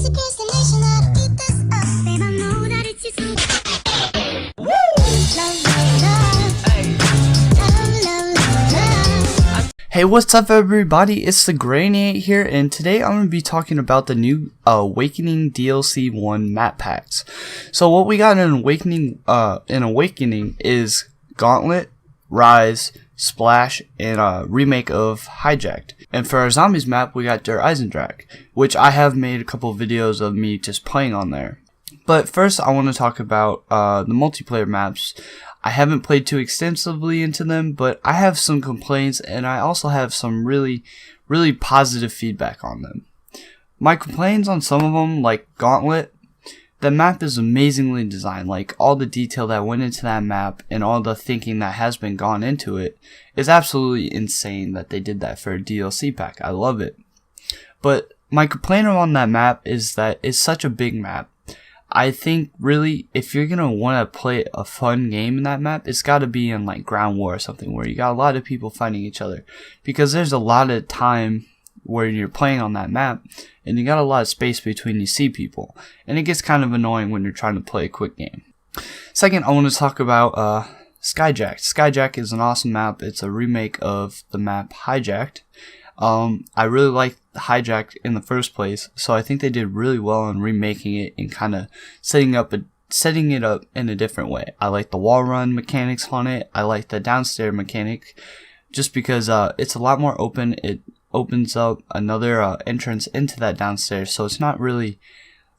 Hey, what's up everybody, it's the Granny8 here, and today I'm going to be talking about the new Awakening DLC 1 map packs. So what we got in Awakening is Gauntlet, Rise, Splash, and a remake of Hijacked. And for our Zombies map, we got Der Eisendrache, which I have made a couple videos of me just playing on there. But first I want to talk about the multiplayer maps. I haven't played too extensively into them, but I have some complaints and I also have some really positive feedback on them. My complaints on some of them, like Gauntlet, the map is amazingly designed. Like, all the detail that went into that map and all the thinking that has been gone into it is absolutely insane that they did that for a DLC pack. I love it. But my complaint on that map is that it's such a big map. I think really, if you're gonna want to play a fun game in that map, it's got to be in like Ground War or something where you got a lot of people fighting each other, because there's a lot of time where you're playing on that map and you got a lot of space between you see people, and it gets kind of annoying when you're trying to play a quick game. Second, I want to talk about Skyjacked. Skyjacked is an awesome map. It's a remake of the map Hijacked. I really like Hijacked in the first place, so I think they did really well in remaking it and kind of setting it up in a different way. I like the wall run mechanics on it. I like the downstairs mechanic, just because it's a lot more open. It opens up another entrance into that downstairs, so it's not really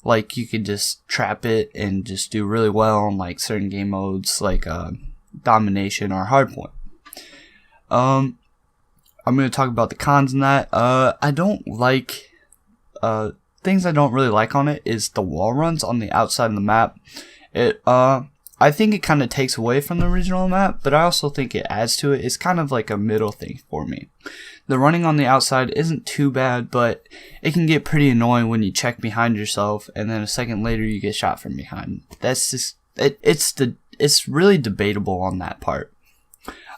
like you could just trap it and just do really well on like certain game modes like domination or hardpoint. I'm going to talk about the cons in that. I don't like, things I don't really like on it is the wall runs on the outside of the map. I think it kind of takes away from the original map, but I also think it adds to it. It's kind of like a middle thing for me. The running on the outside isn't too bad, but it can get pretty annoying when you check behind yourself and then a second later you get shot from behind. That's just, it's really debatable on that part.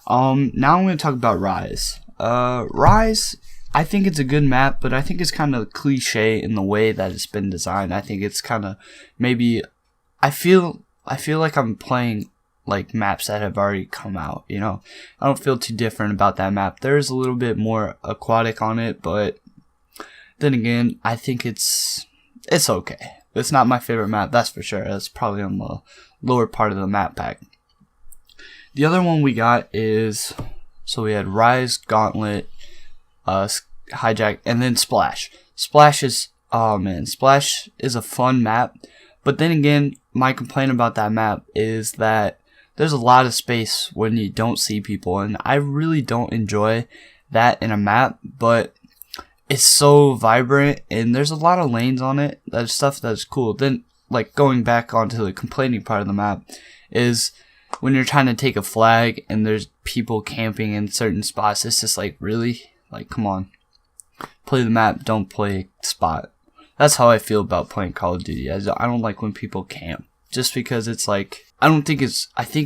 Now I'm going to talk about Rise. Rise, I think it's a good map, but I think it's kind of cliche in the way that it's been designed. I think it's kind of, maybe, I feel like I'm playing like maps that have already come out, you know. I don't feel too different about that map. There's a little bit more aquatic on it, but then again, I think it's okay. It's not my favorite map, that's for sure. That's probably on the lower part of the map pack. The other one we got is, so we had Rise, Gauntlet, Hijack, and then Splash. Splash is, oh man, Splash is a fun map. But then again, my complaint about that map is that there's a lot of space when you don't see people. And I really don't enjoy that in a map. But it's so vibrant and there's a lot of lanes on it. That's stuff that's cool. Then, like, going back onto the complaining part of the map is, when you're trying to take a flag and there's people camping in certain spots, it's just like, really? Like, come on. Play the map, don't play spot. That's how I feel about playing Call of Duty. I don't like when people camp. Just because it's like, I think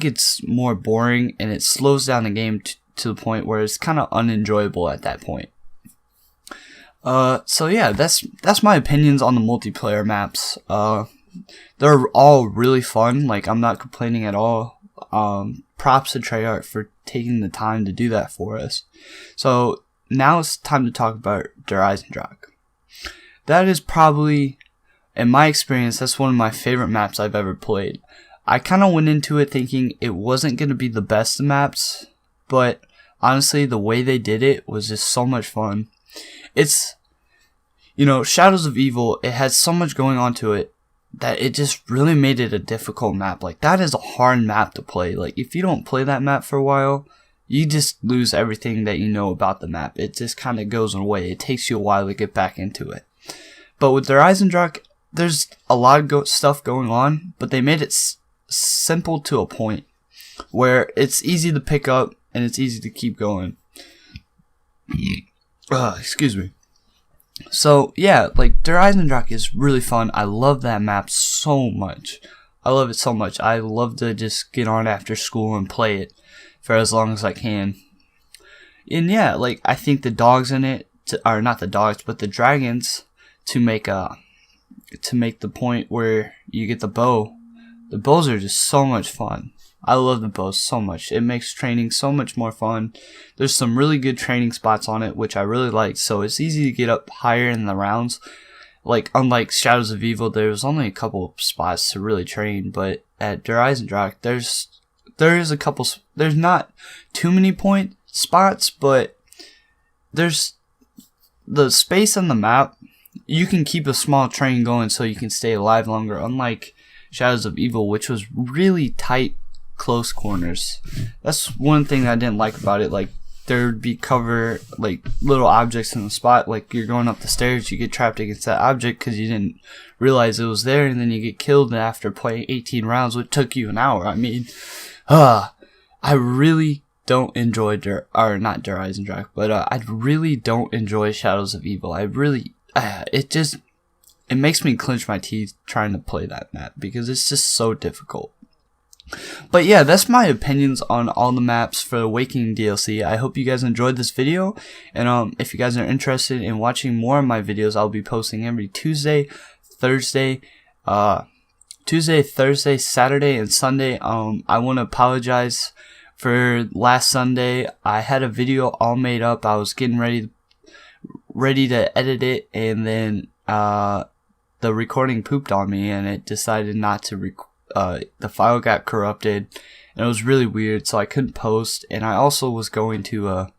it's more boring and it slows down the game to the point where it's kind of unenjoyable at that point. So yeah, that's my opinions on the multiplayer maps. They're all really fun. Like, I'm not complaining at all. Props to Treyarch for taking the time to do that for us. So now it's time to talk about Der Eisendrache. That is probably, in my experience, that's one of my favorite maps I've ever played. I kind of went into it thinking it wasn't going to be the best of maps, but honestly, the way they did it was just so much fun. It's, you know, Shadows of Evil, it has so much going on to it that it just really made it a difficult map. Like, that is a hard map to play. Like, if you don't play that map for a while, you just lose everything that you know about the map. It just kind of goes away. It takes you a while to get back into it. But with Der Eisendrache, there's a lot of stuff going on, but they made it simple to a point where it's easy to pick up and it's easy to keep going. Excuse me. So yeah, like, Der Eisendrache is really fun. I love that map so much. I love it so much. I love to just get on after school and play it for as long as I can. And yeah, like, I think the dogs in it, or not the dogs, but the dragons, to make to make the point where you get the bow. The bows are just so much fun. I love the bows so much. It makes training so much more fun. There's some really good training spots on it, which I really like. So it's easy to get up higher in the rounds. Like, unlike Shadows of Evil, there's only a couple of spots to really train. But at Der Eisendrache, there's a couple. There's not too many point spots, but there's the space on the map. You can keep a small train going so you can stay alive longer. Unlike Shadows of Evil, which was really tight, close corners. That's one thing I didn't like about it. Like, there'd be cover, like little objects in the spot. Like, you're going up the stairs, you get trapped against that object because you didn't realize it was there, and then you get killed after playing 18 rounds, which took you an hour. I mean, I really don't enjoy not Der Eisendrache, but I really don't enjoy Shadows of Evil. I really, it makes me clench my teeth trying to play that map because it's just so difficult. But yeah, that's my opinions on all the maps for the Awakening DLC. I hope you guys enjoyed this video, and if you guys are interested in watching more of my videos, I'll be posting every Tuesday, Thursday, Saturday, and Sunday. I want to apologize for last Sunday. I had a video all made up. I was getting ready to edit it, and then the recording pooped on me, and it decided not to the file got corrupted, and it was really weird, so I couldn't post. And I also was going to a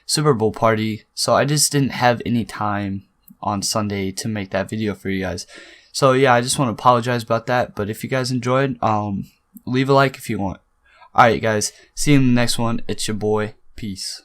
Super Bowl party, so I just didn't have any time on Sunday to make that video for you guys. So yeah, I just want to apologize about that. But if you guys enjoyed, leave a like if you want. Alright guys, see you in the next one. It's your boy. Peace.